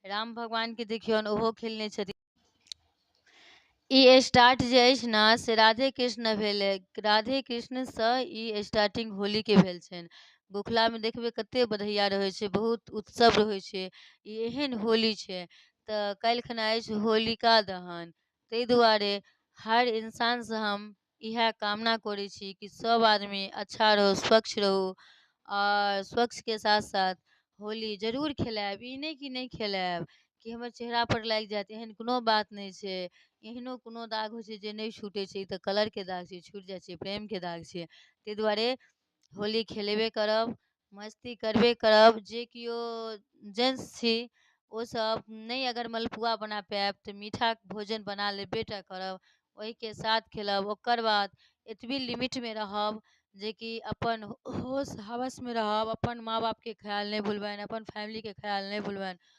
राम भगवान के देखियौन ओहो खेलने छथिन। ई स्टार्ट जे अछि ने से राधे कृष्ण भेलै। राधे कृष्णसँ ई स्टार्टिंग होलीके भेल छनि। गोखलामे देखबै कतेक बधैया रहै छै, बहुत उत्सव रहै छै। ई एहन होली छै। तऽ काल्हि अछि होलिका दहन। ताहि दुआरे हर इंसानसँ हम इएह कामना करै छी कि सब आदमी अच्छा रहू, स्वच्छ रहू। और स्वच्छके साथ साथ होली जरूर खेलायब। ई नहि कि नहीं खेलायब कि हमर चेहरा पर लागि जायत, एहन कोनो बात नहीं छै। एहनो कोनो दाग होइ छै जे नहीं छूटै छै। ई तऽ कलरके दाग छै, छूटि जाइ छै, प्रेमके दाग छै। ताहि दुआरे होली खेलेबे करब, मस्ती करबे करब। जे केओ जेंट्स छी ओसब नहीं अगर मलपुआ बना पायब तऽ मीठा भोजन बना लेबे टा करब, ओहिके साथ खेलब। ओकर बाद एतबी लिमिटमे रहब जे कि अपन होश हवसमे रहब, अपन माँ बापके ख्याल नहीं भूलबनि, अपन फैमिलीके ख्याल नहीं भूलबनि।